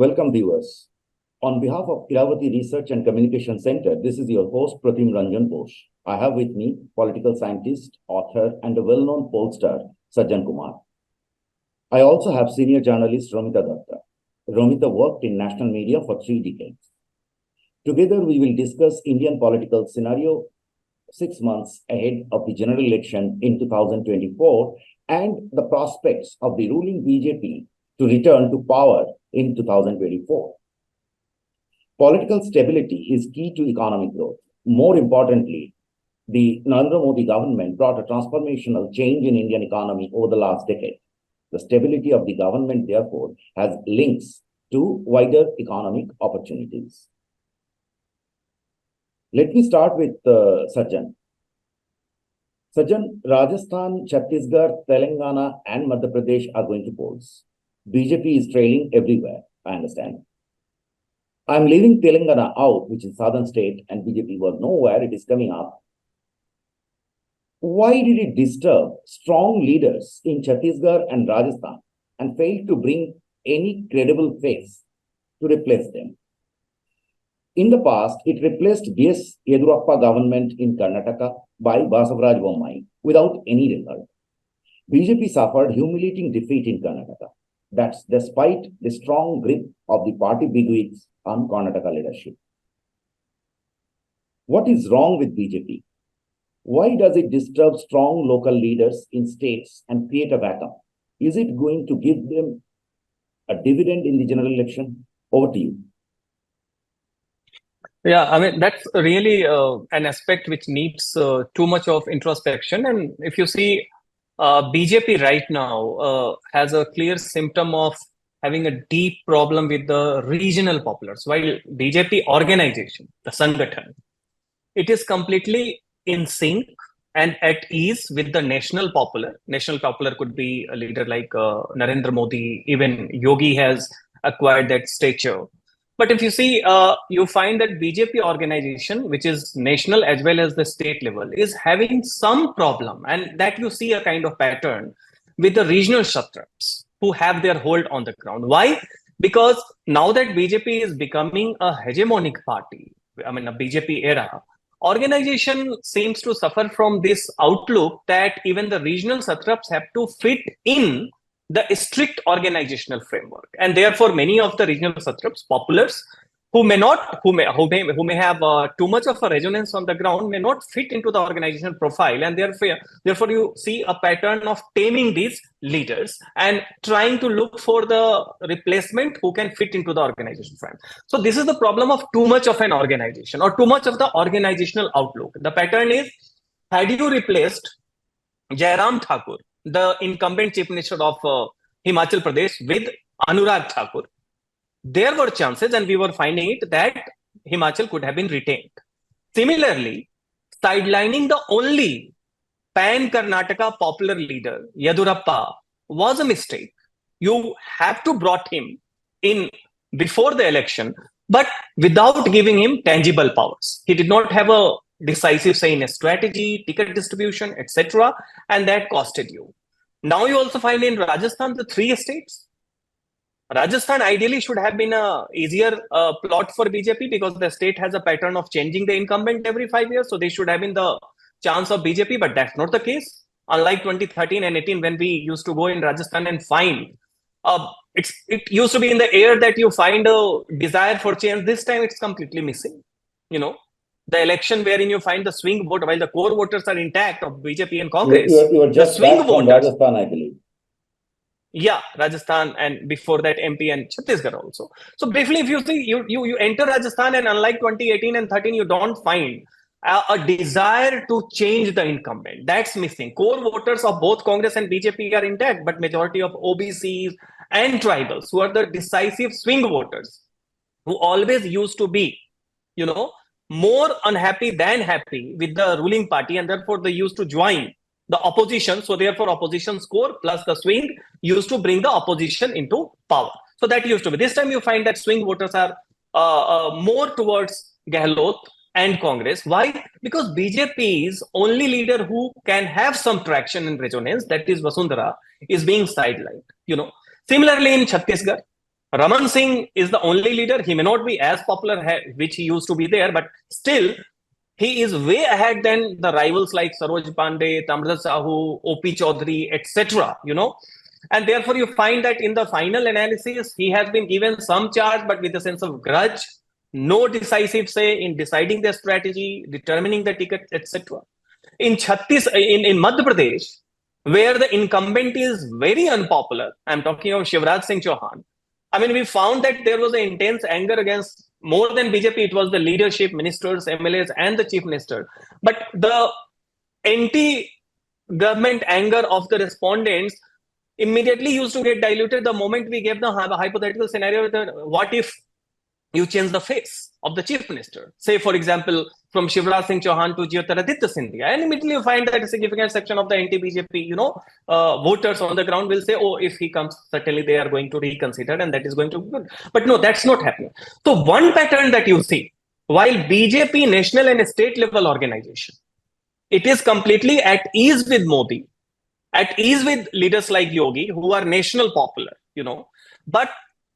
Welcome, viewers. On behalf of Iravati Research and Communication Center, this is your host, Pratim Ranjan Bose. I have with me political scientist, author, and a well-known pollster, Sajjan Kumar. I also have senior journalist, Romita Datta. Romita worked in national media for 3 decades. Together, we will discuss Indian political scenario 6 months ahead of the general election in 2024 and the prospects of the ruling BJP to return to power in 2024. Political stability is key to economic growth. More importantly, the Narendra Modi government brought a transformational change in Indian economy over the last decade. The stability of the government, therefore, has links to wider economic opportunities. Let me start with Sajjan. Sajjan, Rajasthan, Chhattisgarh, Telangana, and Madhya Pradesh are going to polls. BJP is trailing everywhere, I understand. I'm leaving Telangana out, which is southern state, and BJP was nowhere, it is coming up. Why did it disturb strong leaders in Chhattisgarh and Rajasthan and fail to bring any credible face to replace them? In the past, it replaced B.S. Yedurappa government in Karnataka by Basavaraj Bommai without any result. BJP suffered humiliating defeat in Karnataka. That's despite the strong grip of the party bigwigs on Karnataka leadership. What is wrong with BJP? Why does it disturb strong local leaders in states and create a vacuum? Is it going to give them a dividend in the general election? Over to you. Yeah, I mean, that's really an aspect which needs too much of introspection. And if you see, BJP right now has a clear symptom of having a deep problem with the regional populace. While BJP organization, the Sangathan, it is completely in sync and at ease with the national popular. National popular could be a leader like Narendra Modi, even Yogi has acquired that stature. But if you see, you find that BJP organization, which is national as well as the state level, is having some problem. And that you see a kind of pattern with the regional satraps who have their hold on the ground. Why? Because now that BJP is becoming a hegemonic party, I mean, a BJP era, organization seems to suffer from this outlook that even the regional satraps have to fit in the strict organizational framework, and therefore many of the regional satraps, populars, who may have too much of a resonance on the ground, may not fit into the organizational profile, and therefore you see a pattern of taming these leaders and trying to look for the replacement who can fit into the organization frame. So this is the problem of too much of an organization or too much of the organizational outlook. The pattern is, had you replaced Jairam Thakur, the incumbent chief minister of Himachal Pradesh, with Anurag Thakur, there were chances, and we were finding it, that Himachal could have been retained. Similarly, sidelining the only pan-Karnataka popular leader, Yedurappa, was a mistake. You have to brought him in before the election, but without giving him tangible powers. He did not have a decisive say in a strategy, ticket distribution, etc., and that costed you. Now you also find in Rajasthan the 3 states. Rajasthan ideally should have been a easier plot for BJP because the state has a pattern of changing the incumbent every 5 years, so they should have been the chance of BJP, but that's not the case. Unlike 2013 and 18, when we used to go in Rajasthan and find it used to be in the air that you find a desire for change. This time it's completely missing. You know, the election wherein you find the swing vote, while the core voters are intact of BJP and Congress. You were just back from Rajasthan, I believe. Yeah, Rajasthan, and before that MP and Chhattisgarh also. So briefly, if you see, you enter Rajasthan, and unlike 2018 and 13, you don't find a desire to change the incumbent. That's missing. Core voters of both Congress and BJP are intact, but majority of OBCs and tribals, who are the decisive swing voters, who always used to be, you know, more unhappy than happy with the ruling party, and therefore they used to join the opposition. So therefore opposition score plus the swing used to bring the opposition into power. So that used to be. This time you find that swing voters are more towards Gehlot and Congress. Why? Because BJP's only leader who can have some traction and resonance, that is Vasundhara, is being sidelined. You know, similarly in Chhattisgarh, Raman Singh is the only leader. He may not be as popular, which he used to be there, but still, he is way ahead than the rivals like Saroj Pandey, Tamra Sahu, OP Chaudhary, etc. And therefore you find that in the final analysis, he has been given some charge, but with a sense of grudge, no decisive say in deciding their strategy, determining the ticket, etc. In Madhya Pradesh, where the incumbent is very unpopular, I'm talking of Shivraj Singh Chauhan. I mean, we found that there was an intense anger against more than BJP. It was the leadership, ministers, MLAs, and the chief minister. But the anti-government anger of the respondents immediately used to get diluted the moment we gave the hypothetical scenario that what if you change the face of the chief minister? Say, for example, from Shivraj Singh Chauhan to Jyotiraditya Scindia, and immediately you find that a significant section of the anti-BJP, voters on the ground will say, oh, if he comes, certainly they are going to reconsider and that is going to be good. But no, that's not happening. So one pattern that you see, while BJP national and state level organization, it is completely at ease with Modi, at ease with leaders like Yogi, who are national popular, but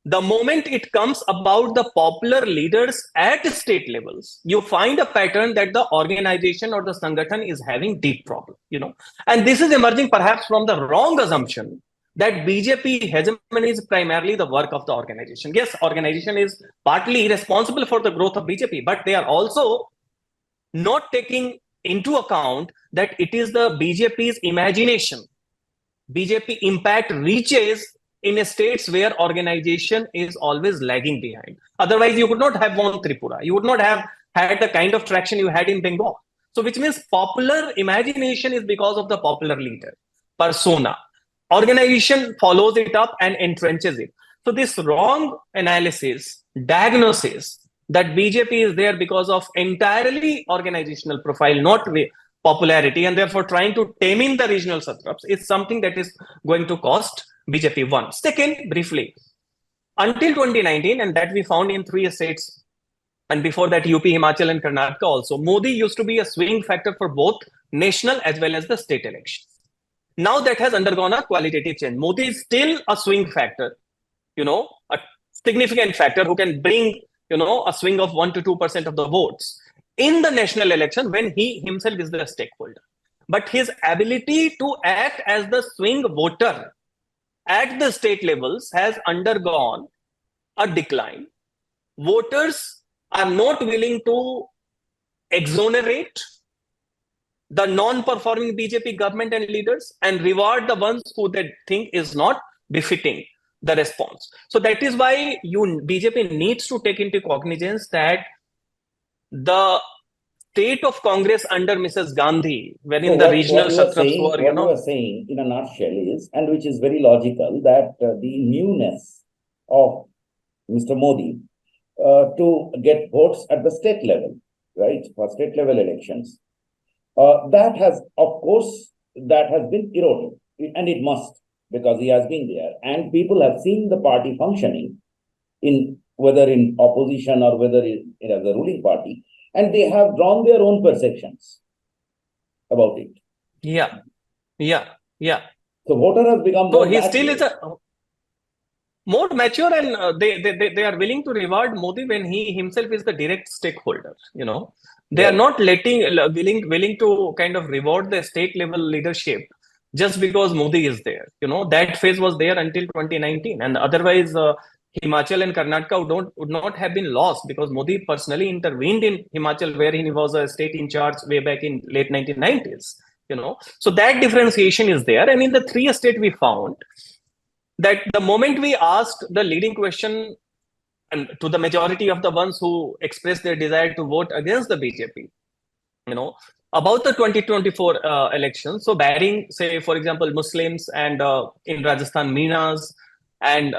the moment it comes about the popular leaders at state levels, you find a pattern that the organization or the Sangathan is having deep problem, and this is emerging perhaps from the wrong assumption that BJP hegemony is primarily the work of the organization. Yes, organization is partly responsible for the growth of BJP, but they are also not taking into account that it is the BJP's imagination. BJP impact reaches in states where organization is always lagging behind. Otherwise, you would not have won Tripura. You would not have had the kind of traction you had in Bengal. So which means popular imagination is because of the popular leader, persona. Organization follows it up and entrenches it. So this wrong analysis, diagnosis that BJP is there because of entirely organizational profile, not popularity, and therefore trying to tame in the regional satraps is something that is going to cost BJP one. Second, briefly, until 2019, and that we found in 3 states, and before that UP, Himachal and Karnataka also, Modi used to be a swing factor for both national as well as the state elections. Now that has undergone a qualitative change. Modi is still a swing factor, a significant factor who can bring, a swing of 1 to 2% of the votes in the national election when he himself is the stakeholder. But his ability to act as the swing voter at the state levels has undergone a decline. Voters are not willing to exonerate the non-performing BJP government and leaders and reward the ones who they think is not befitting the response. So that is why BJP needs to take into cognizance that the state of Congress under Mrs. Gandhi, wherein the regional satraps were, What you are saying in a nutshell is, and which is very logical, that the newness of Mr. Modi to get votes at the state level, right, for state level elections, that has been eroded, and it must, because he has been there, and people have seen the party functioning in whether in opposition or whether as a ruling party, and they have drawn their own perceptions about it. Yeah. So voter has become more. So he still is a more mature, and they are willing to reward Modi when he himself is the direct stakeholder. They are not willing to kind of reward the state level leadership just because Modi is there. That phase was there until 2019, and otherwise Himachal and Karnataka would not have been lost because Modi personally intervened in Himachal, where he was a state in charge way back in late 1990s. So that differentiation is there, and in the 3 states we found that the moment we asked the leading question and to the majority of the ones who expressed their desire to vote against the BJP, about the 2024 elections, so barring, say, for example, Muslims and in Rajasthan, Meenas, and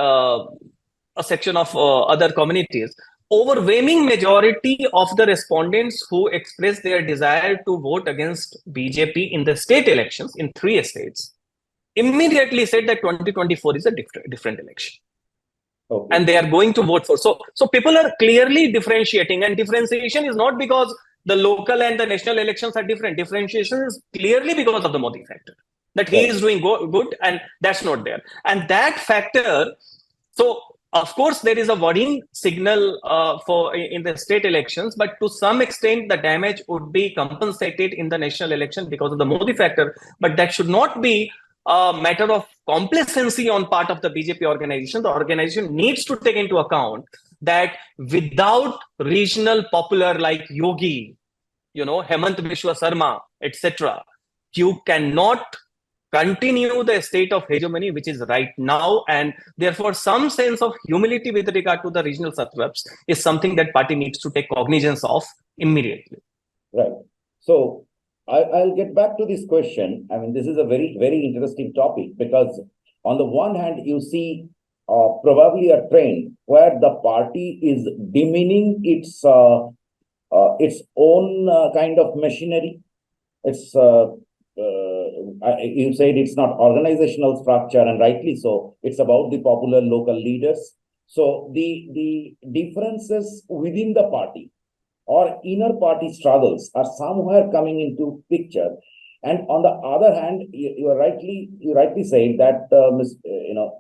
a section of other communities, overwhelming majority of the respondents who expressed their desire to vote against BJP in the state elections in 3 states immediately said that 2024 is a different election. Okay. And they are going to vote for. So people are clearly differentiating, and differentiation is not because the local and the national elections are different. Differentiation is clearly because of the Modi factor, that he is doing good, and that's not there. And that factor, so Of course, there is a worrying signal for in the state elections, but to some extent, the damage would be compensated in the national election because of the Modi factor. But that should not be a matter of complacency on part of the BJP organization. The organization needs to take into account that without regional popular like Yogi, Hemant Biswa Sarma, etc., you cannot continue the state of hegemony which is right now, and therefore some sense of humility with regard to the regional satraps is something that party needs to take cognizance of immediately. Right. So I'll get back to this question. I mean, this is a very, very interesting topic because on the one hand, you see probably a trend where the party is demeaning its own kind of machinery. It's you said it's not organizational structure, and rightly so. It's about the popular local leaders. So the differences within the party or inner party struggles are somewhere coming into picture. And on the other hand, you rightly said that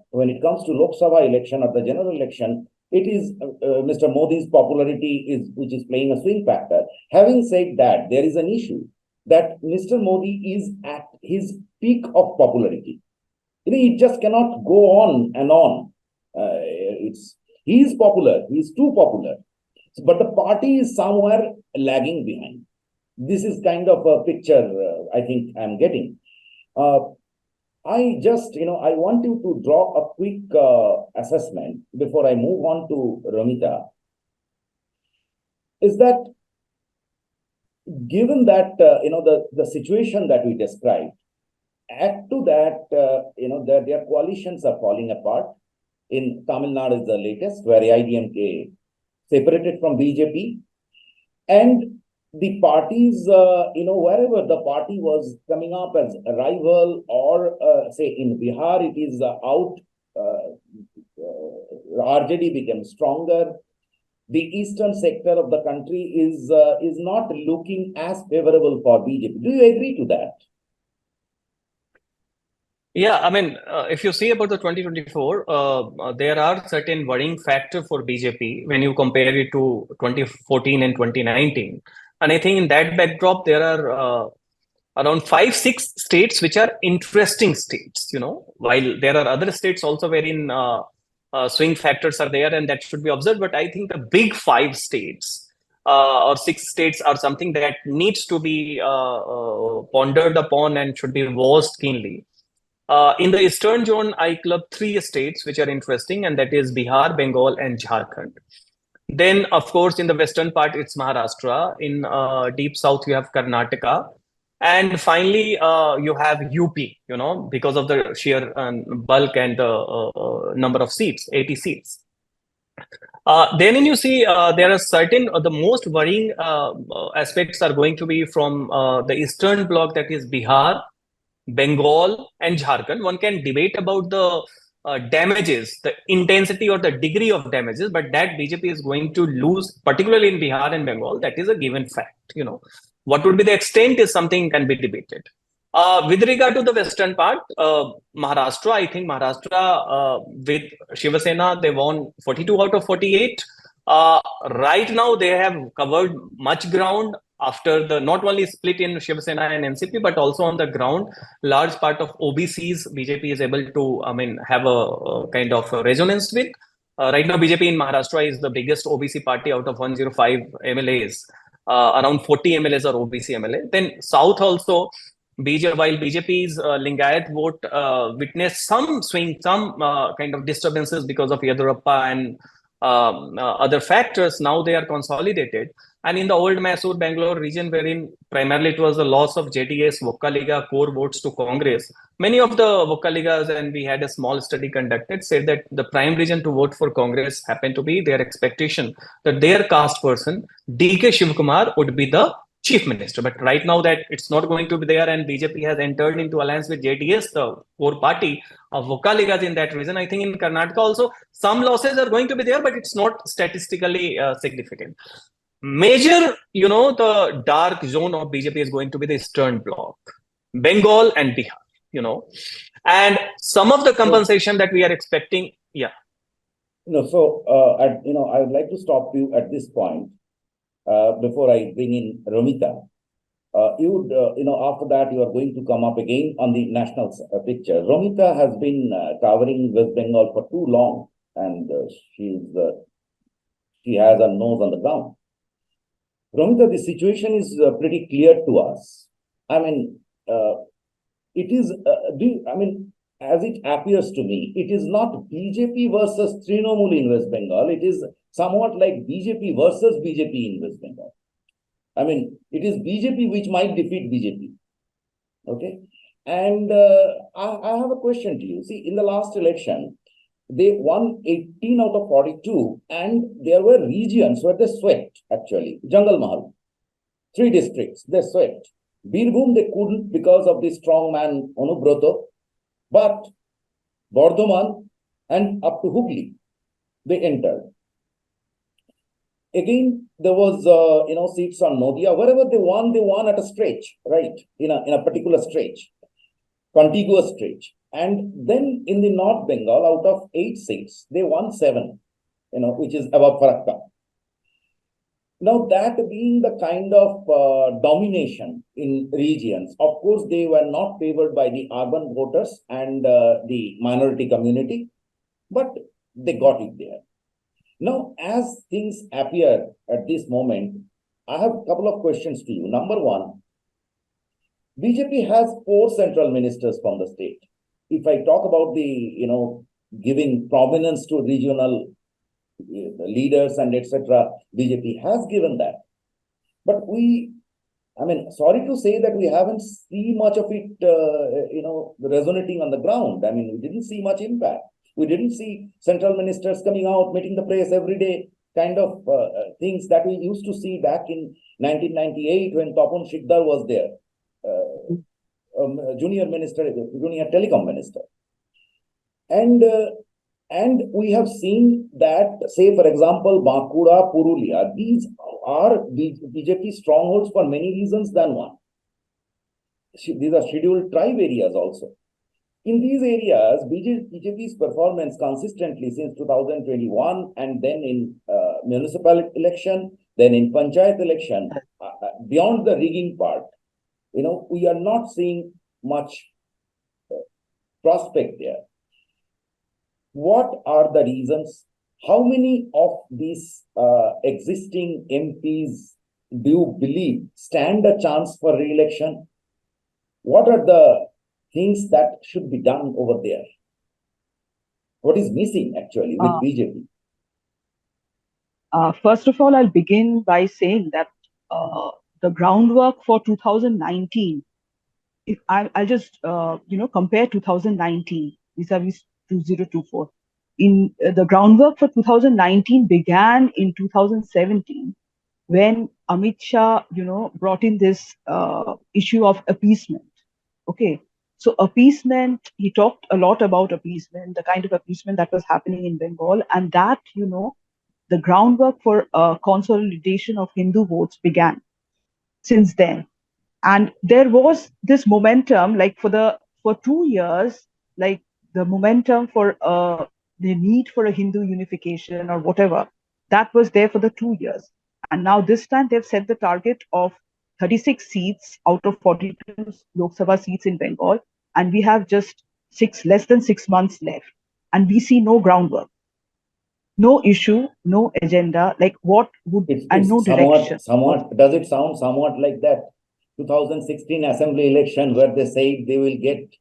when it comes to Lok Sabha election or the general election, it is Mr. Modi's popularity which is playing a swing factor. Having said that, there is an issue that Mr. Modi is at his peak of popularity. It just cannot go on and on. He is popular. He is too popular. But the party is somewhere lagging behind. This is kind of a picture I think I'm getting. I want you to draw a quick assessment before I move on to Romita. Is that given that the situation that we described, add to that their coalitions are falling apart. In Tamil Nadu is the latest, where AIDMK separated from BJP, and the parties, wherever the party was coming up as a rival, or say in Bihar, it is out. RJD became stronger. The eastern sector of the country is not looking as favorable for BJP. Do you agree to that? Yeah, I mean, if you see about the 2024, there are certain worrying factors for BJP when you compare it to 2014 and 2019. And I think in that backdrop, there are around 5-6 states which are interesting states, while there are other states also wherein swing factors are there, and that should be observed. But I think the big 5 states or 6 states are something that needs to be pondered upon and should be watched keenly. In the eastern zone, I club 3 states which are interesting, and that is Bihar, Bengal, and Jharkhand. Then, of course, in the western part, it's Maharashtra. In deep south, you have Karnataka. And finally, you have UP, because of the sheer bulk and number of seats, 80 seats. Then you see there are certain, the most worrying aspects are going to be from the eastern bloc, that is Bihar, Bengal, and Jharkhand. One can debate about the damages, the intensity or the degree of damages, but that BJP is going to lose, particularly in Bihar and Bengal, that is a given fact. What would be the extent is something can be debated. With regard to the western part, Maharashtra, I think Maharashtra with Shiva Sena, they won 42 out of 48. Right now, they have covered much ground after the not only split in Shiva Sena and NCP, but also on the ground, large part of OBCs BJP is able to, have a kind of a resonance with. Right now, BJP in Maharashtra is the biggest OBC party out of 105 MLAs. Around 40 MLAs are OBC MLA. Then South also, while BJP's Lingayat vote witnessed some swing, some kind of disturbances because of Yadurappa and other factors, now they are consolidated. And in the old Mysore Bangalore region, wherein primarily it was the loss of JDS Vokkaliga core votes to Congress, many of the Vokkaligas, and we had a small study conducted, said that the prime reason to vote for Congress happened to be their expectation that their caste person, DK Shivkumar, would be the chief minister. But right now that it's not going to be there, and BJP has entered into alliance with JDS, the core party of Vokkaligas in that region. I think in Karnataka also, some losses are going to be there, but it's not statistically significant. Major, the dark zone of BJP is going to be the eastern bloc, Bengal and Bihar, and some of the compensation that we are expecting. Yeah. I would like to stop you at this point before I bring in Romita. After that, you are going to come up again on the national picture. Romita has been covering West Bengal for too long, and she has a nose on the ground. Romita, the situation is pretty clear to us. I mean, it is, as it appears to me, it is not BJP versus Trinamool in West Bengal. It is somewhat like BJP versus BJP in West Bengal. I mean, it is BJP which might defeat BJP. Okay. And I have a question to you. See, in the last election, they won 18 out of 42, and there were regions where they swept, actually. Jungle Mahal, 3 districts, they swept. Birbhum, they couldn't because of the strong man Anubroto, but Bardhaman and up to Hooghly, they entered. Again, there was, seats on Nodia. Wherever they won at a stretch, right? In a particular stretch, contiguous stretch. And then in the North Bengal, out of 8 seats, they won 7, which is above Farakka. Now, that being the kind of domination in regions, of course, they were not favored by the urban voters and the minority community, but they got it there. Now, as things appear at this moment, I have a couple of questions to you. Number one, BJP has 4 central ministers from the state. If I talk about the, giving prominence to regional leaders and etc., BJP has given that. But sorry to say that we haven't seen much of it, resonating on the ground. I mean, we didn't see much impact. We didn't see central ministers coming out, meeting the press every day, kind of things that we used to see back in 1998 when Tapan Sikdar was there, junior telecom minister. And we have seen that, say, for example, Bankura, Purulia, these are BJP strongholds for many reasons than one. These are scheduled tribe areas also. In these areas, BJP's performance consistently since 2021, and then in municipal election, then in panchayat election, beyond the rigging part, we are not seeing much prospect there. What are the reasons? How many of these existing MPs do you believe stand a chance for re-election? What are the things that should be done over there? What is missing actually with BJP? First of all, I'll begin by saying that the groundwork for 2019, if I'll just compare 2019 vis-a-vis 2024. The groundwork for 2019 began in 2017 when Amit Shah, brought in this issue of appeasement. Okay. So appeasement, he talked a lot about appeasement, the kind of appeasement that was happening in Bengal, and that, the groundwork for consolidation of Hindu votes began since then. And there was this momentum, like for 2 years, like the momentum for the need for a Hindu unification or whatever, that was there for the 2 years. And now this time they've set the target of 36 seats out of 42 Lok Sabha seats in Bengal, and we have just less than 6 months left, and we see no groundwork, no issue, no agenda, like what would, and no direction. Does it sound somewhat like that 2016 assembly election where they said they will get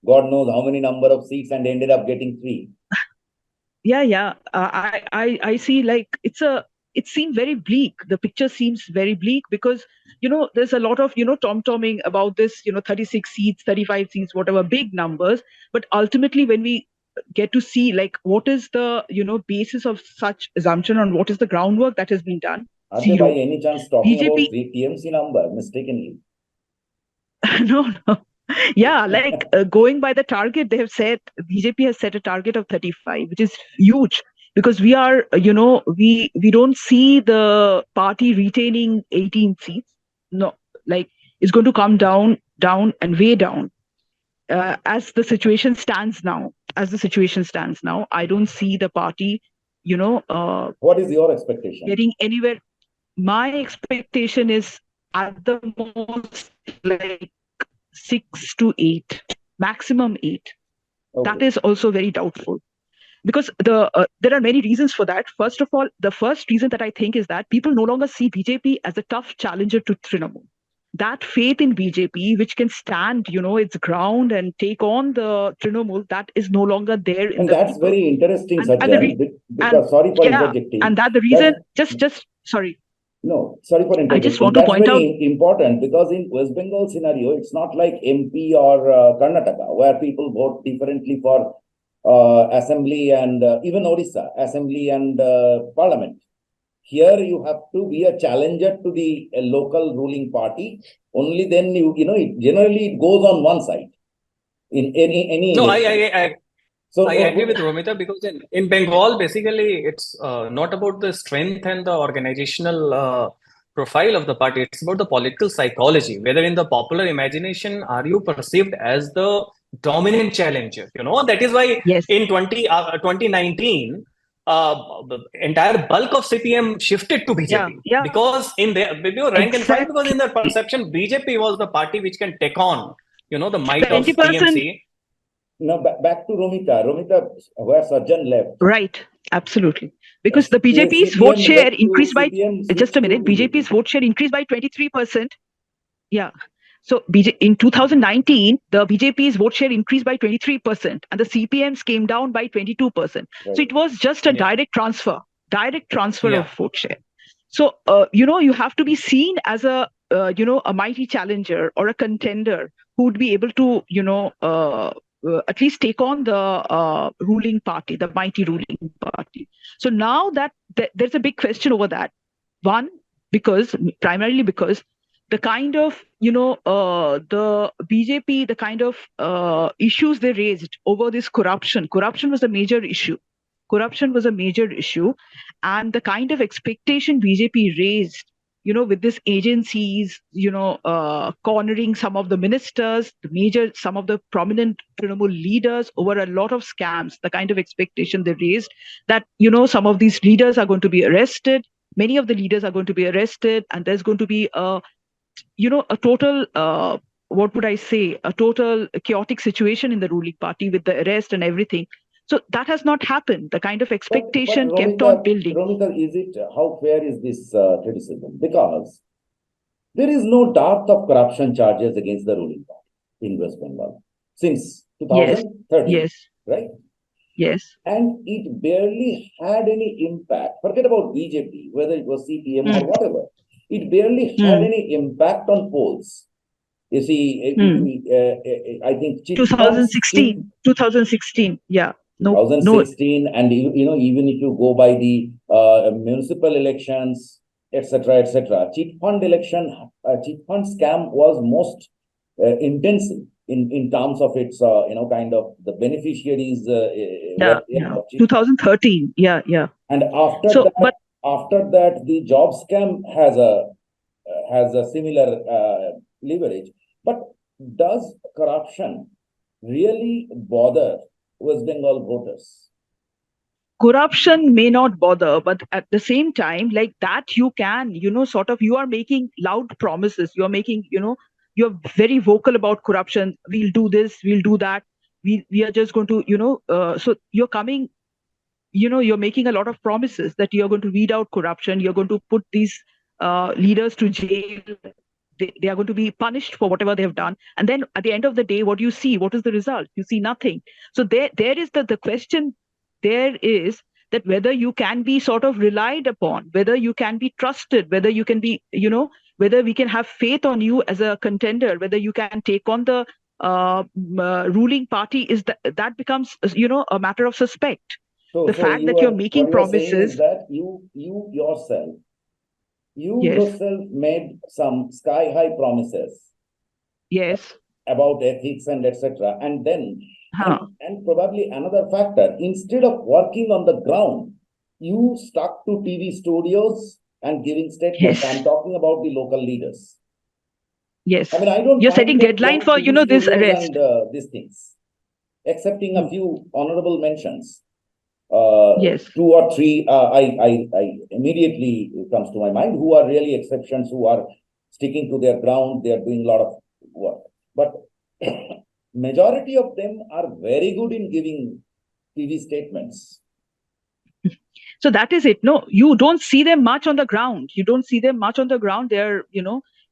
God knows how many number of seats and ended up getting 3? Yeah. I see, like it seemed very bleak. The picture seems very bleak because, there's a lot of, tom-tomming about this, 36 seats, 35 seats, whatever, big numbers. But ultimately, when we get to see, like, what is the, basis of such assumption and what is the groundwork that has been done? Are they by any chance talking about 3 TMC number mistakenly? No. Yeah, like going by the target, BJP has set a target of 35, which is huge because we are, we don't see the party retaining 18 seats. No, like it's going to come down and way down. As the situation stands now, I don't see the party What is your expectation? getting anywhere. My expectation is at the most like 6 to 8, maximum 8. That Okay. is also very doubtful. Because there are many reasons for that. First of all, the first reason that I think is that people no longer see BJP as a tough challenger to Trinamool. That faith in BJP, which can stand, its ground and take on the Trinamool, that is no longer there in And the that's people. very interesting, And the Sajjan, and because sorry for yeah, interjecting. and that the reason. Just sorry. No, sorry for I just interjecting. want to That's point out. very important because in West Bengal scenario, it's not like MP or Karnataka where people vote differently for assembly and even Odisha, assembly and parliament. Here you have to be a challenger to the local ruling party. Only then it generally it goes on one side in any No, election. So I agree with Romita because in Bengal, basically, it's not about the strength and the organizational profile of the party. It's about the political psychology. Whether in the popular imagination, are you perceived as the dominant challenger? That is why Yes. in 2019, the entire bulk of CPM shifted to BJP. Yeah. Because in their rank and file, because in their Exactly. perception, BJP was the party which can take on, the might of 20%. TMC. Now back to Romita. Romita, where Sajjan left. Right. Absolutely. Because the BJP's vote CPM share left to increased by CPM just a switched to minute. BJP's BJP. vote share increased by 23%. Yeah. So in 2019, the BJP's vote share increased by 23%, and the CPM's came down by 22%. Right. So it was just a Yeah. direct transfer Yeah. of vote share. So you have to be seen as a a mighty challenger or a contender who would be able to at least take on the ruling party, the mighty ruling party. So now that there's a big question over that. One, primarily because the kind of the BJP, the kind of issues they raised over this corruption was a major issue. Corruption was a major issue, and the kind of expectation BJP raised, with these agencies, cornering some of the ministers, some of the prominent Trinamool leaders over a lot of scams, the kind of expectation they raised that, some of these leaders are going to be arrested. Many of the leaders are going to be arrested, and there's going to be a total, what would I say, a total chaotic situation in the ruling party with the arrest and everything. So that has not happened. The kind of expectation kept on building. Romita, how fair is this criticism? Because there is no doubt of corruption charges against the ruling party in West Bengal since 2013, Yes. right? Yes. And it barely had any impact. Forget about BJP, whether it was CPM or whatever. It barely had any impact on polls. You see, I think 2016. Yeah. No. 2016, and even if you go by the municipal elections, etc., cheat fund scam was most intensive in terms of its kind of the beneficiaries. 2013. Yeah. And after that, the job scam has a similar leverage. But does corruption really bother West Bengal voters? Corruption may not bother, but at the same time, like that, you can, you are making loud promises. You are making, you're very vocal about corruption. We'll do this, we'll do that. We are just going to, so you're coming, you're making a lot of promises that you're going to weed out corruption. You're going to put these leaders to jail. They are going to be punished for whatever they have done. And then at the end of the day, what do you see? What is the result? You see nothing. So there is the question there is that whether you can be sort of relied upon, whether you can be trusted, whether you can be, whether we can have faith on you as a contender, whether you can take on the ruling party, that becomes, a matter of suspect. The fact that you're making promises. Is that you yourself made some sky high promises. Yes. About ethics and etc. And then, and probably another factor, instead of working on the ground, you stuck to TV studios and giving statements. Yes. I'm talking about the local leaders. Yes. I mean, I don't. You're setting deadline for this arrest and these things, excepting a few honorable mentions. Yes. Two or three, I immediately comes to my mind, who are really exceptions, who are sticking to their ground. They are doing a lot of work, but majority of them are very good in giving TV statements. So that is it. No, you don't see them much on the ground. You don't see them much on the ground. They're,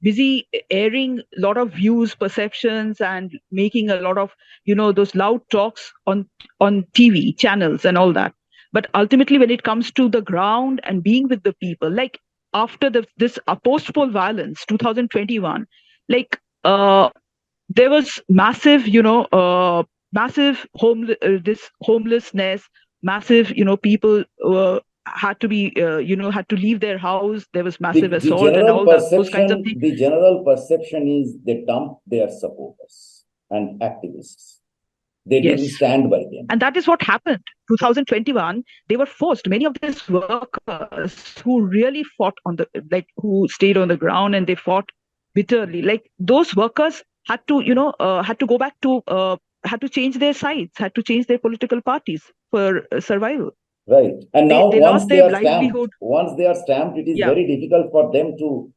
busy airing a lot of views, perceptions, and making a lot of, those loud talks on TV channels and all that. But ultimately, when it comes to the ground and being with the people, like after this post-poll violence, 2021, like there was massive, this homelessness, massive, people had to be, had to leave their house. There was massive The assault and general all that, those kinds of perception, things. the general perception is they dumped their supporters and activists. They didn't Yes. stand by them. And that is what happened. 2021, they were forced. Many of these workers who really fought who stayed on the ground and they fought bitterly. Like those workers had to, had to go back to, had to change their sides, had to change their political parties for survival. Right. And now They lost their livelihood. it is Yeah. very difficult for them to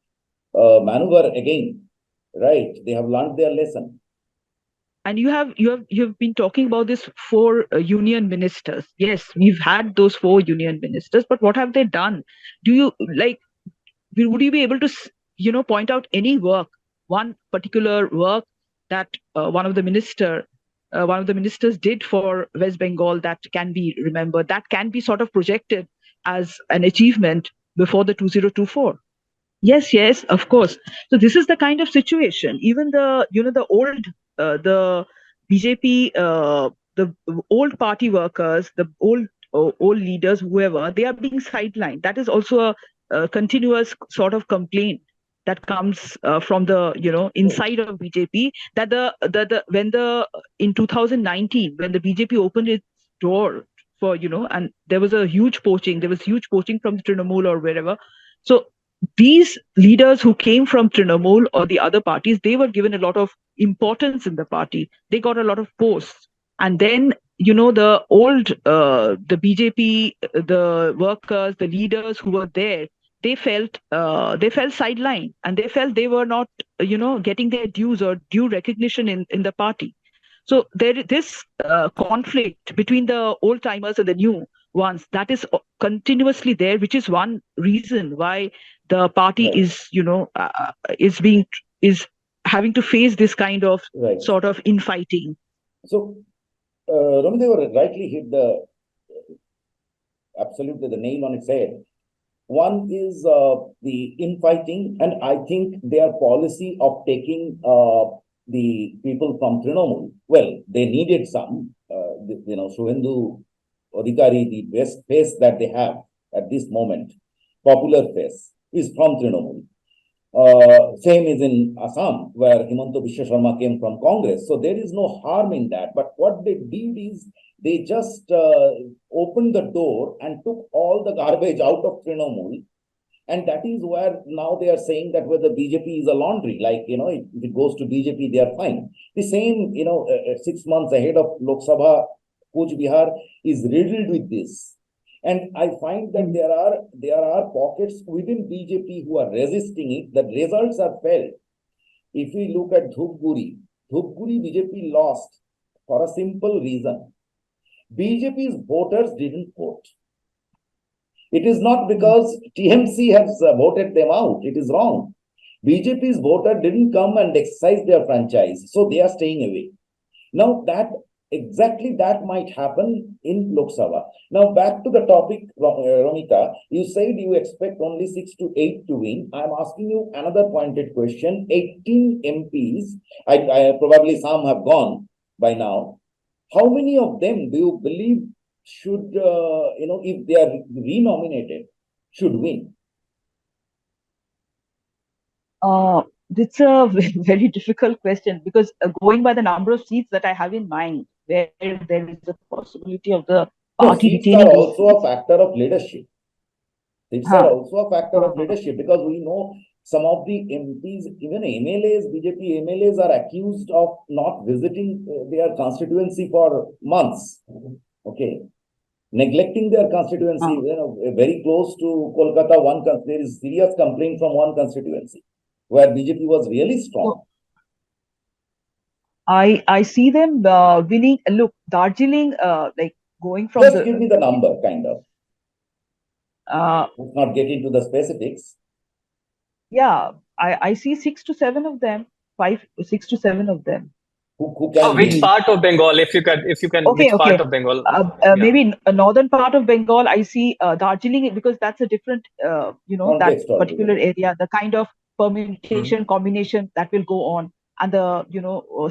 maneuver again. Right. They have learned their lesson. And you've been talking about this four union ministers. Yes, we've had those four union ministers, but what have they done? Do you would you be able to point out any work, one particular work that one of the ministers did for West Bengal that can be remembered, that can be sort of projected as an achievement before the 2024? Yes, of course. So this is the kind of situation. Even the old the BJP, the old party workers, the old leaders, whoever, they are being sidelined. That is also a continuous sort of complaint that comes from the inside of BJP, that the when the in 2019, when the BJP opened its door for, and there was huge poaching from Trinamool or wherever. So these leaders who came from Trinamool or the other parties, they were given a lot of importance in the party. They got a lot of posts. And then, the BJP, the workers, the leaders who were there, they felt sidelined, and they felt they were not, getting their dues or due recognition in the party. So this conflict between the old timers and the new ones, that is continuously there, which is one reason why the party Right. is having to face this kind of Right. sort of infighting. So, Romita rightly hit absolutely the nail on its head. One is the infighting, and I think their policy of taking the people from Trinamool. Well, they needed some, Suhendu Adhikari, the best face that they have at this moment, popular face, is from Trinamool. Same is in Assam, where Himanta Biswa Sharma came from Congress. So there is no harm in that. But what they did is they just opened the door and took all the garbage out of Trinamool. And that is where now they are saying that whether BJP is a laundry, like, if it goes to BJP, they are fine. The same, 6 months ahead of Lok Sabha, Kuch Bihar is riddled with this. And I find that there are pockets within BJP who are resisting it. The results are felt. If we look at Dhupguri BJP lost for a simple reason. BJP's voters didn't vote. It is not because TMC has voted them out. It is wrong. BJP's voter didn't come and exercise their franchise, so they are staying away. Now exactly that might happen in Lok Sabha. Now back to the topic, Romita. You said you expect only 6 to 8 to win. I'm asking you another pointed question. 18 MPs, I probably some have gone by now. How many of them do you believe should, if they are renominated, should win? It's a very difficult question, because going by the number of seats that I have in mind, where there is a possibility of the party Seats retaining are those also seats. a factor of leadership. Seats are also a factor of leadership, because we know some of the MPs, even MLAs, BJP MLAs are accused of not visiting their constituency for months. Okay. neglecting their constituency, very close to Kolkata, there is serious complaint from one constituency where BJP was really strong. I see them winning. Look, Darjeeling, like going from Just give me the number, kind of. Let's not get into the specifics. Yeah, I see 6 to 7 of them, 6 to 7 of them. Who can which part of Bengal, if you can, okay, which part of Bengal? Maybe a northern part of Bengal. I see Darjeeling, because that's a different, Context that particular area, the kind of permutation, combination that will go on, and the,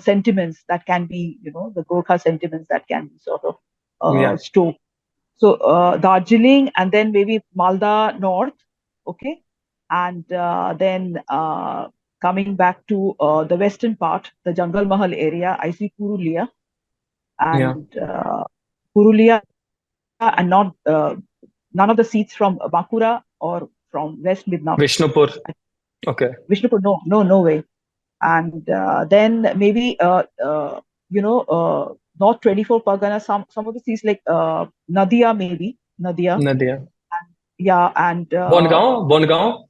sentiments that can be, the Gorkha sentiments that can be sort of stoked. So Darjeeling, and then maybe Malda North, okay, and then coming back to the western part, the Jungle Mahal area, I see Purulia, and Purulia, and not none of the seats from Bankura or from West Midnapur. Vishnupur. Okay. Vishnupur, no way. And then maybe North 24 Pargana, some of the seats like Nadia, maybe Nadia. And Bongaon.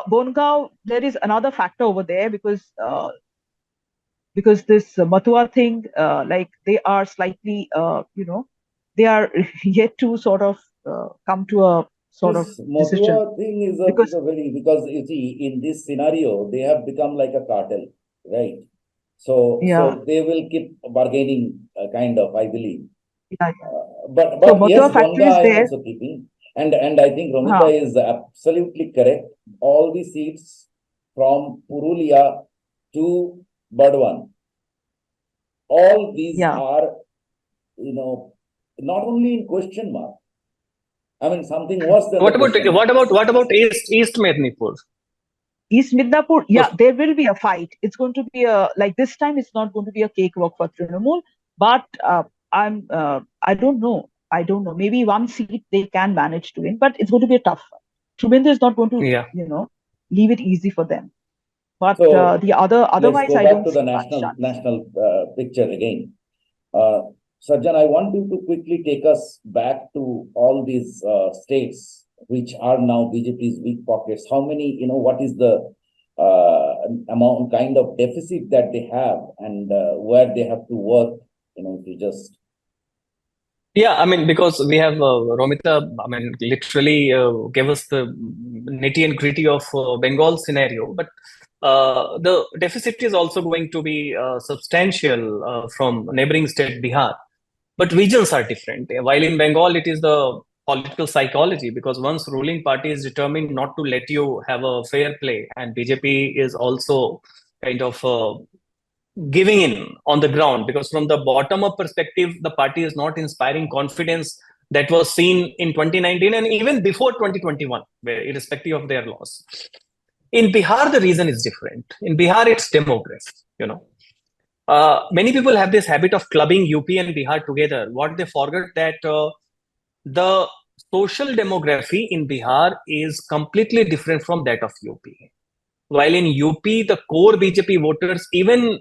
Bongaon, there is another factor over there, because this Matua thing, like they are slightly, they are yet to sort of come to a sort of decision. Matua thing is because you see, in this scenario, they have become like a cartel, right? So they will keep bargaining, kind of, I believe. But so yes, Bonga I am also keeping. And I think Romita is absolutely correct. All the seats from Purulia to Burdwan, all these are, not only in question mark. I mean, something worse than what about East Mednipur? East Midnapur, there will be a fight. It's going to be like this time. It's not going to be a cakewalk for Trinamool, but I don't know. Maybe one seat they can manage to win, but it's going to be a tough fight. Shubhendra is not going to, leave it easy for them. But the otherwise, let's go I back don't to the see national picture again. Sajjan, I want you to quickly take us back to all these states which are now BJP's weak pockets. How many, what is the amount, kind of deficit that they have, and where they have to work, to just... Yeah, I mean, because we have Romita, I mean, literally gave us the nitty and gritty of Bengal scenario, but the deficit is also going to be substantial from neighboring state Bihar. But regions are different. While in Bengal, it is the political psychology, because once ruling party is determined not to let you have a fair play, and BJP is also kind of giving in on the ground, because from the bottom up perspective, the party is not inspiring confidence that was seen in 2019 and even before 2021, irrespective of their loss. In Bihar, the reason is different. In Bihar, it's demography, many people have this habit of clubbing UP and Bihar together. What they forget that the social demography in Bihar is completely different from that of UP. While in UP, the core BJP voters, even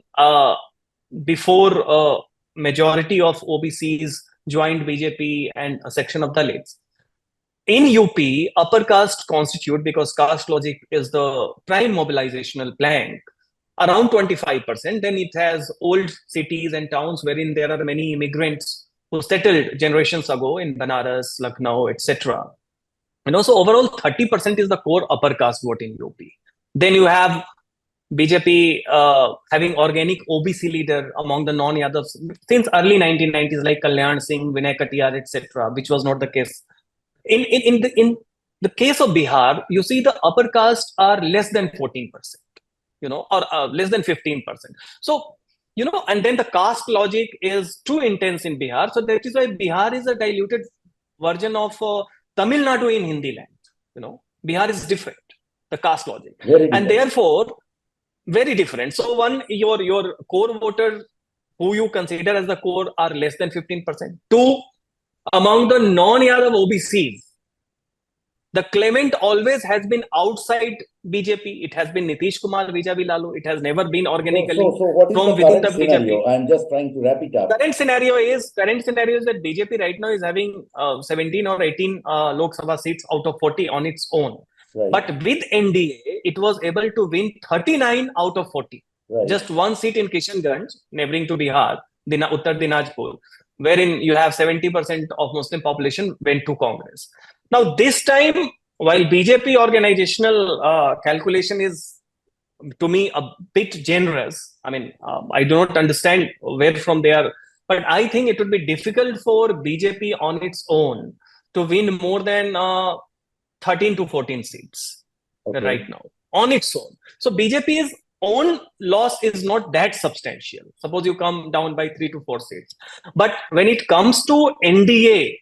before majority of OBCs joined BJP and a section of Dalits, in UP, upper caste constitute, because caste logic is the prime mobilizational plank, around 25%. Then it has old cities and towns wherein there are many immigrants who settled generations ago in Banaras, Lucknow, etc. And also overall 30% is the core upper caste vote in UP. Then you have BJP having organic OBC leader among the non-Yadavs since early 1990s, like Kalyan Singh, Vinay Katiyar, etc., which was not the case. In the case of Bihar, you see the upper caste are less than 14%. Or less than 15%. So, and then the caste logic is too intense in Bihar. So that is why Bihar is a diluted version of Tamil Nadu in Hindi land. Bihar is different, the caste logic. And therefore, very different. So one, your core voters who you consider as the core are less than 15%. Two, among the non-Yadav OBCs, The claimant always has been outside BJP. It has been Nitish Kumar vis-a-vis Lalu. It has never been organically So what is from the within current the scenario? BJP. I'm just trying to wrap it up. Current scenario is that BJP right now is having 17 or 18 Lok Sabha seats out of 40 on its own. Right. But with NDA, it was able to win 39 out of 40. Right. Just one seat in Kishanganj, neighboring to Bihar, Uttar Dinajpur, wherein you have 70% of Muslim population went to Congress. Now, this time, while BJP organizational calculation is, to me, a bit generous. I mean, I do not understand where from they are, but I think it would be difficult for BJP on its own to win more than 13 to 14 seats right now on its own. So BJP's own loss is not that substantial. Suppose you come down by 3 to 4 seats. But when it comes to NDA,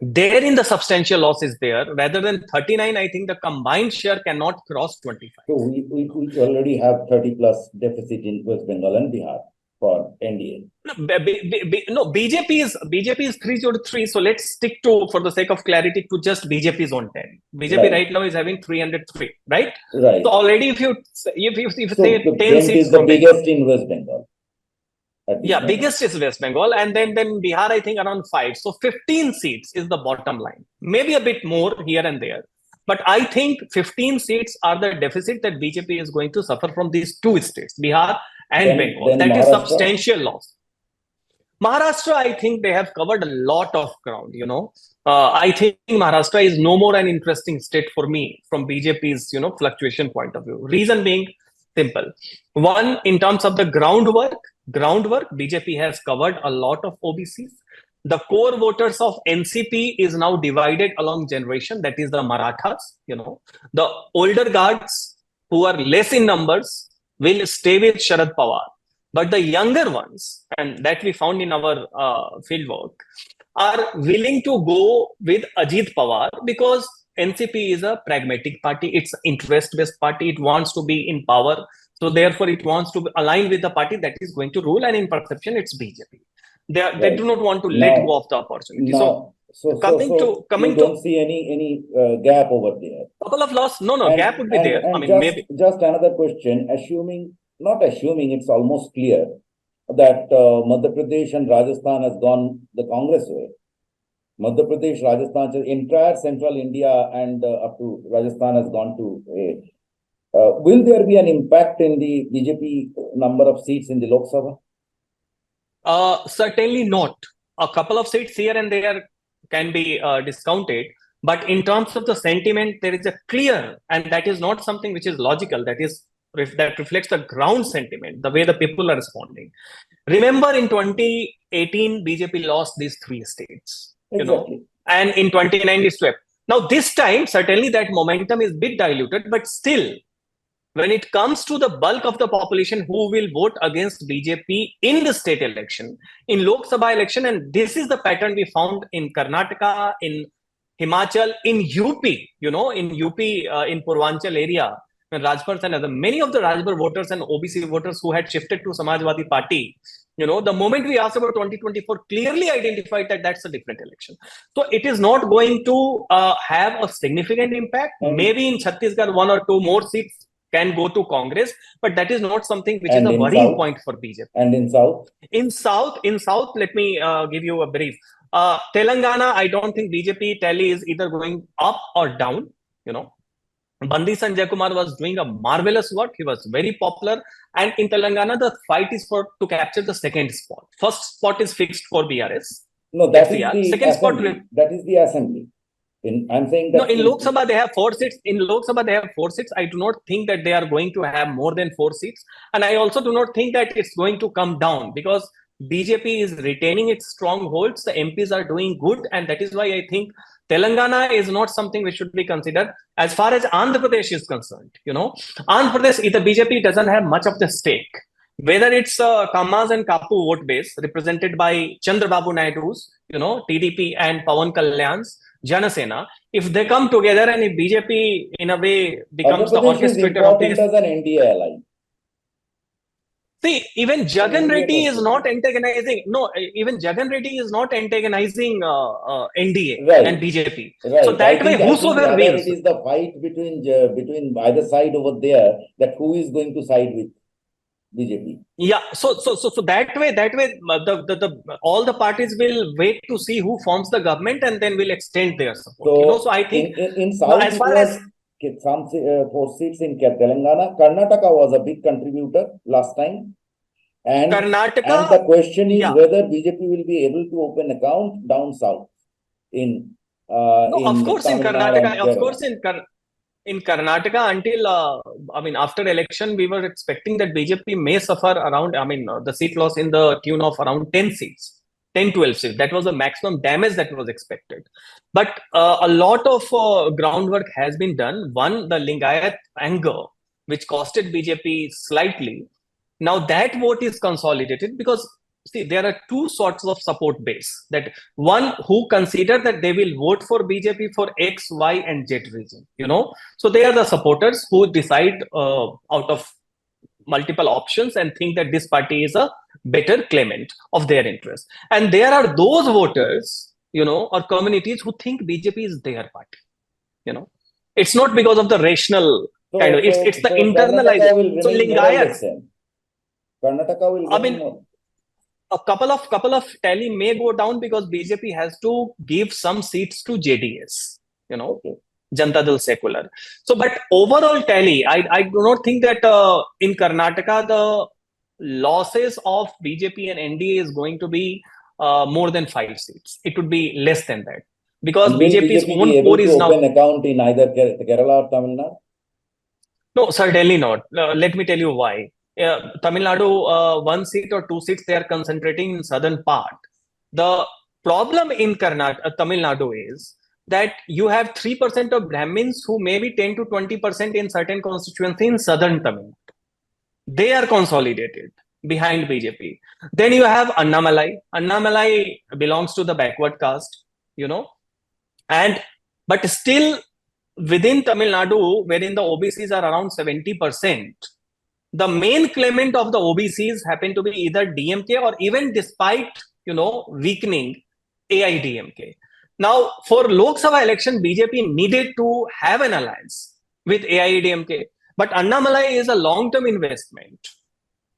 therein the substantial loss is there. Rather than 39, I think the combined share cannot cross 25. So we already have 30 plus deficit in West Bengal and Bihar for NDA. No, BJP is 303. So let's stick to, for the sake of clarity, to just BJP's own 10. BJP right now is having 303, right? Right. So already if you say 10 seats is the biggest in West Bengal. Yeah, biggest is West Bengal, and then Bihar, I think around 5. So 15 seats is the bottom line. Maybe a bit more here and there. But I think 15 seats are the deficit that BJP is going to suffer from these two states, Bihar and Bengal. That is substantial loss. Maharashtra, I think they have covered a lot of ground, I think Maharashtra is no more an interesting state for me from BJP's, fluctuation point of view. Reason being simple. One, in terms of the groundwork, BJP has covered a lot of OBCs. The core voters of NCP is now divided along generation, that is the Marathas, The older guards who are less in numbers will stay with Sharad Pawar. But the younger ones, and that we found in our fieldwork, are willing to go with Ajit Pawar because NCP is a pragmatic party. It's an interest-based party. It wants to be in power. So therefore, it wants to align with the party that is going to rule. And in perception, it's BJP. They do not want to let go of the opportunity. So you don't see any gap over there. Couple of loss. No, gap would be there. Just another question. Not assuming, it's almost clear that Madhya Pradesh and Rajasthan has gone the Congress way. Madhya Pradesh, Rajasthan, entire central India and up to Rajasthan has gone to a. Will there be an impact in the BJP number of seats in the Lok Sabha? Certainly not. A couple of seats here and there can be discounted. But in terms of the sentiment, there is a clear, and that is not something which is logical, that reflects the ground sentiment, the way the people are responding. Remember, in 2018, BJP lost these 3 states, and in 2019 it swept. Now, this time, certainly that momentum is a bit diluted, but still, when it comes to the bulk of the population who will vote against BJP in the state election, in Lok Sabha election, and this is the pattern we found in Karnataka, in Himachal, in UP, in Purvanchal area, when Rajpur and many of the Rajpur voters and OBC voters who had shifted to Samajwadi Party, the moment we asked about 2024, clearly identified that that's a different election. So it is not going to have a significant impact. Maybe in Chhattisgarh, 1 or 2 more seats can go to Congress, but that is not something which is a worrying point for BJP. And in South? In South, let me give you a brief. Telangana, I don't think BJP tally is either going up or down, Bandi Sajjan Kumar was doing a marvelous work. He was very popular. And in Telangana, the fight is to capture the second spot. First spot is fixed for BRS. No, that is the second assembly. Spot. That is the assembly. I'm saying that. No, in Lok Sabha, they have 4 seats. In Lok Sabha, they have 4 seats. I do not think that they are going to have more than 4 seats. And I also do not think that it's going to come down because BJP is retaining its strongholds. The MPs are doing good. And that is why I think Telangana is not something which should be considered. As far as Andhra Pradesh is concerned, Andhra Pradesh, the BJP doesn't have much of the stake. Whether it's Kammas and Kapu vote base represented by Chandrababu Naidu's, TDP and Pawan Kalyan's Janasena, if they come together and if BJP in a way becomes the orchestrator of this. As an NDA ally. See, even Jagan Immediate Reddy is perspective. not antagonizing. No, even Jagan Reddy is not antagonizing NDA and Right, BJP. So right. that way, I think whosoever rather wins, it is the fight between either side over there, that who is going to side with BJP. yeah. So that way, the all the parties will wait to see who forms the government, and then will extend their support. So So I think in South as it far was as some 4 seats in Telangana. Karnataka was a big contributor last time. And Karnataka, the question is yeah. whether BJP will be able to open account down south in No, of course in Tamil Nadu Karnataka, and of Kerala. course in Karnataka until I mean after election we were expecting that BJP may suffer around the seat loss in the tune of around 10 seats, 10 12 seats. That was the maximum damage that was expected. But a lot of groundwork has been done. One, the Lingayat anger, which costed BJP slightly. Now that vote is consolidated because see there are two sorts of support base. That one who consider that they will vote for BJP for X, Y, and Z reason. So they are the supporters who decide out of multiple options and think that this party is a better claimant of their interest. And there are those voters, or communities who think BJP is their party. It's not because of the rational kind of. It's the So Karnataka internalization. will So remain more or Lingayats. less same. Karnataka will I remain mean, more. a couple of tally may go down because BJP has to give some seats to JDS, Okay. Janata Dal Secular. So, but overall tally, I do not think that in Karnataka the losses of BJP and NDA is going to be more than 5 seats. It would be less than that because And will BJP's BJP be own able core to is now. open account in either Kerala or Tamil Nadu? No, certainly not. Let me tell you why. Tamil Nadu, 1 seat or 2 seats, they are concentrating in southern part. The problem in Tamil Nadu is that you have 3% of Brahmins who may be 10 to 20% in certain constituency in southern Tamil Nadu. They are consolidated behind BJP. Then you have Annamalai. Annamalai belongs to the backward caste, and but still within Tamil Nadu, wherein the OBCs are around 70%, the main claimant of the OBCs happen to be either DMK or even despite, weakening AIDMK. Now, for Lok Sabha election, BJP needed to have an alliance with AIDMK. But Annamalai is a long-term investment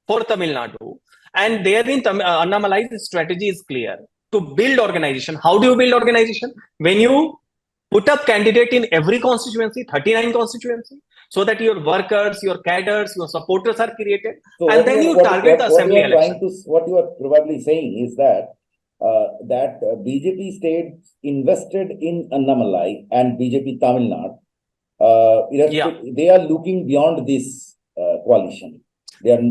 for Tamil Nadu. And therein, Annamalai's strategy is clear to build organization. How do you build organization? When you put up candidate in every constituency, 39 constituency, so that your workers, your cadres, your supporters are created, So and then you target the assembly election. what you are probably saying is that BJP stayed invested in Annamalai and BJP Tamil Nadu. They are looking beyond this coalition. They are.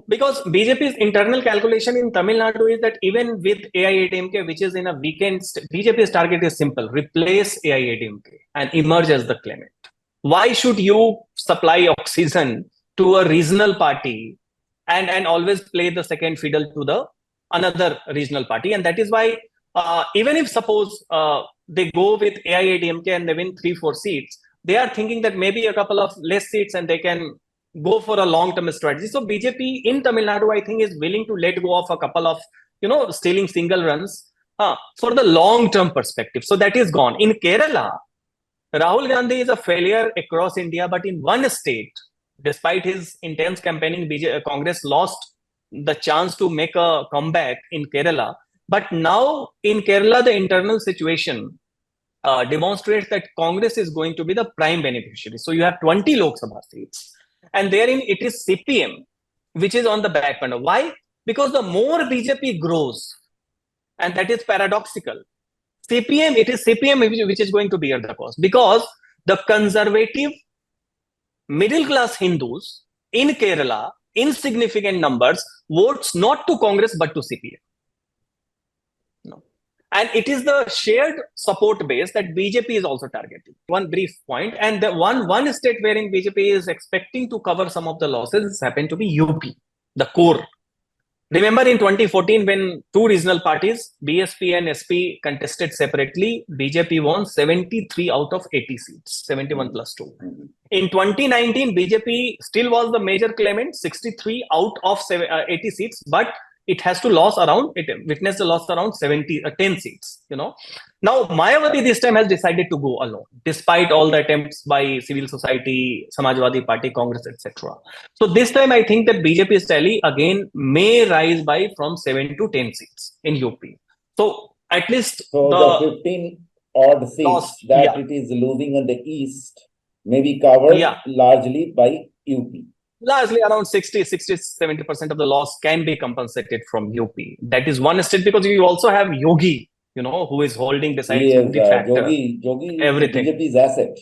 Because BJP's internal calculation in Tamil Nadu is that even with AIADMK, which is in a weekend, BJP's target is simple: replace AIADMK and emerge as the claimant. Why should you supply oxygen to a regional party and always play the second fiddle to the another regional party? And that is why even if suppose they go with AIADMK and they win 3-4 seats, they are thinking that maybe a couple of less seats and they can go for a long-term strategy. So BJP in Tamil Nadu, I think, is willing to let go of a couple of, stealing single runs for the long-term perspective. So that is gone. In Kerala, Rahul Gandhi is a failure across India, but in one state, despite his intense campaigning, Congress lost the chance to make a comeback in Kerala. But now in Kerala, the internal situation demonstrates that Congress is going to be the prime beneficiary. So you have 20 Lok Sabha seats. And therein it is CPM, which is on the back burner. Why? Because the more BJP grows, and that is paradoxical, it is CPM which is going to bear the cost. Because the conservative middle class Hindus in Kerala, in significant numbers, votes not to Congress but to CPM. And it is the shared support base that BJP is also targeting. One brief point, and the one state wherein BJP is expecting to cover some of the losses happen to be UP, the core. Remember in 2014 when two regional parties, BSP and SP, contested separately, BJP won 73 out of 80 seats, 71 plus 2. In 2019, BJP still was the major claimant, 63 out of 80 seats, but it witnessed a loss around 10 seats, Now, Mayawati this time has decided to go alone, despite all the attempts by civil society, Samajwadi Party, Congress, etc. So this time, I think that BJP's tally again may rise by from 7 to 10 seats in UP. So at least so the 15 odd seats that it is losing in the east may be covered largely by UP. Largely around 60-70% of the loss can be compensated from UP. That is one state, because you also have Yogi, who is holding besides Yes, the factor. Yogi everything. is BJP's asset.